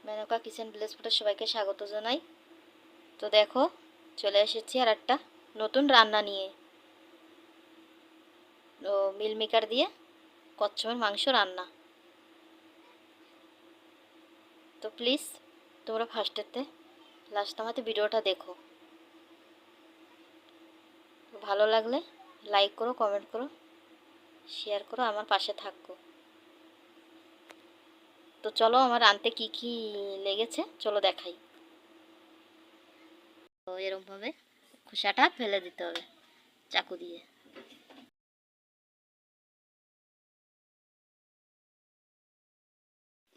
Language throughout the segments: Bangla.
মেনকা কিচেন ভিলেজ ফুডে সবাইকে স্বাগত জানাই। তো দেখো চলে এসেছি আর একটা নতুন রান্না নিয়ে। তো মিল মেকার দিয়ে কচ্ছপের মাংস রান্না। তো প্লিজ তোমরা ফার্স্টেতে লাস্ট আমাদের ভিডিওটা দেখো। ভালো লাগলে লাইক করো, কমেন্ট করো, শেয়ার করো, আমার পাশে থাকো। তো চলো আমার রাঁধতে কি কি লেগেছে চলো দেখাই। তো এরকমভাবে খোসাটা ফেলে দিতে হবে চাকু দিয়ে।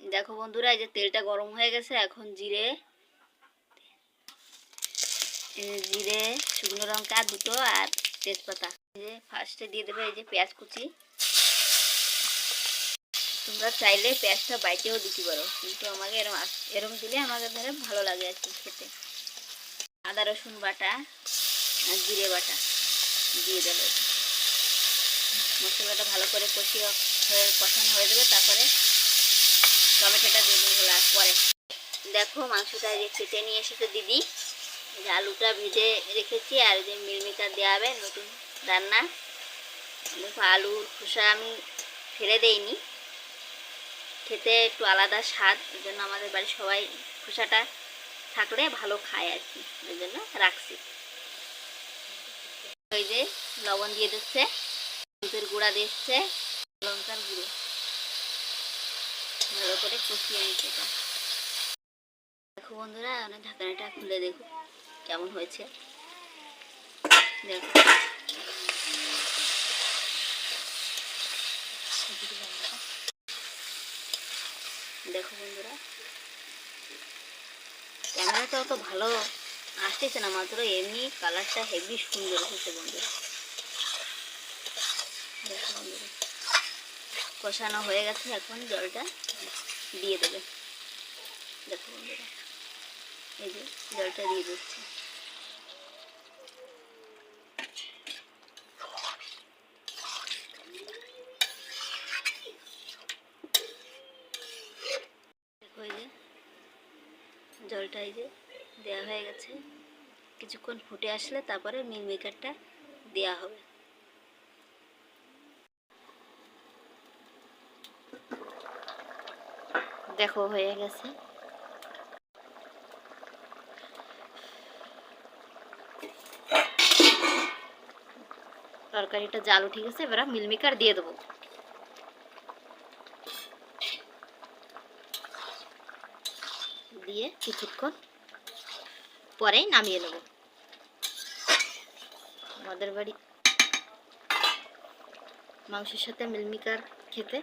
দেখো বন্ধুরা, এই যে তেলটা গরম হয়ে গেছে। এখন জিরে, শুকনো লঙ্কা দুটো আর তেজপাতা। এই যে ফার্স্টে দিয়ে দেবে এই যে পেঁয়াজ কুচি। তোমরা চাইলে পেঁয়াজটা বাইটেও দিতে পারো, কিন্তু আমাকে এরম দিলে আমাদের ধরে ভালো লাগে আর কি খেতে। আদা রসুন বাটা আর জিরে বাটা দিয়ে দেবে। মশলাটা ভালো করে কষানো হয়ে যাবে, তারপরে টমেটোটা দিয়ে দেবো পরে। দেখো মাংসটা যে কেটে নিয়ে এসেছে দিদি। যে আলুটা ভেজে রেখেছি আর যে মিলমিকার দেওয়া হবে নতুন রান্না। দেখো আলুর খোসা আমি ফেলে দেইনি, খেতে একটু আলাদা স্বাদ, ওই জন্য আমাদের বাড়ির সবাই খোসাটা থাকলে ভালো খায় আর কি, ওই জন্য রাখছি। ওই যে লবণ দিয়ে দিচ্ছে, হলুদের গুঁড়া দিচ্ছে, লঙ্কার গুঁড়ো ভালো করে কষিয়ে নিচ্ছে। দেখো বন্ধুরা, অনেক ঢাকনাটা খুলে দেখো কেমন হয়েছে। দেখো দেখো বন্ধুরা, ক্যামেরাটা অত ভালো আসতেছে না, মাত্র এমনি কালারটা হেভি সুন্দর হয়েছে বন্ধুরা। দেখো বন্ধুরা, কষানো হয়ে গেছে, এখন জলটা দিয়ে দেবে। দেখো বন্ধুরা, এই যে জলটা দিয়ে দিচ্ছে। দেখো এই যে জলটা এই যে দেওয়া হয়ে গেছে। কিছুক্ষণ ফুটে আসলে তারপরে মিল মেকারটা দেওয়া হবে। দেখো হয়ে গেছে। তরকারিটা জাল উঠে গেছে, এবার মিল মেকার দিয়ে দেবো। দিয়ে কিছুক্ষণ পরেই নামিয়ে নেব। আমাদের বাড়ি মাংসের সাথে মিল মেকার খেতে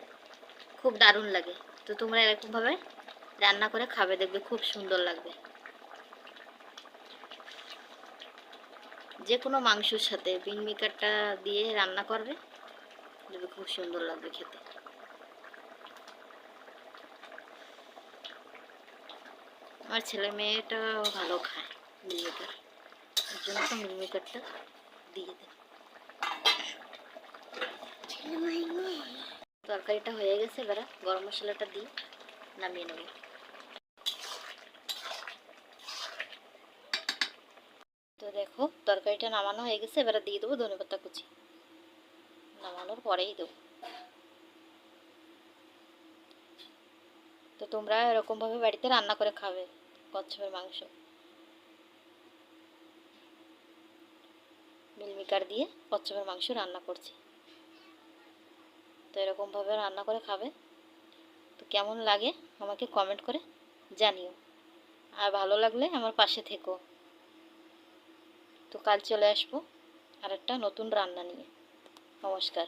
খুব দারুণ লাগে। তো তোমরা এরকমভাবে রান্না করে খাবে, দেখবে খুব সুন্দর লাগবে। যে কোনো মাংসের সাথে মিল মেকারটা দিয়ে রান্না করবে, দেখবে খুব সুন্দর লাগবে খেতে। আমার ছেলে মেয়েটা ভালো খায় মিল মেকার, এর জন্য তো মিল মেকারটা দিয়ে দেয়। তরকারিটা হয়ে গেছে, এবার গরম মশলাটা দিয়ে নামিয়ে নেব। তো দেখো তরকারিটা নামানো হয়ে গেছে, এবার দিয়ে দেবো ধনেপাতা কুচি। নামানোর পরেই দেবো। তো তোমরা এরকমভাবে বাড়িতে রান্না করে খাবে কচ্ছপের মাংস। মিল মেকার দিয়ে কচ্ছপের মাংস রান্না করছি। তো এরকমভাবে রান্না করে খাবে। তো কেমন লাগে আমাকে কমেন্ট করে জানিও, আর ভালো লাগলে আমার পাশে থেকো। তো কাল চলে আসবো আর একটা নতুন রান্না নিয়ে। নমস্কার।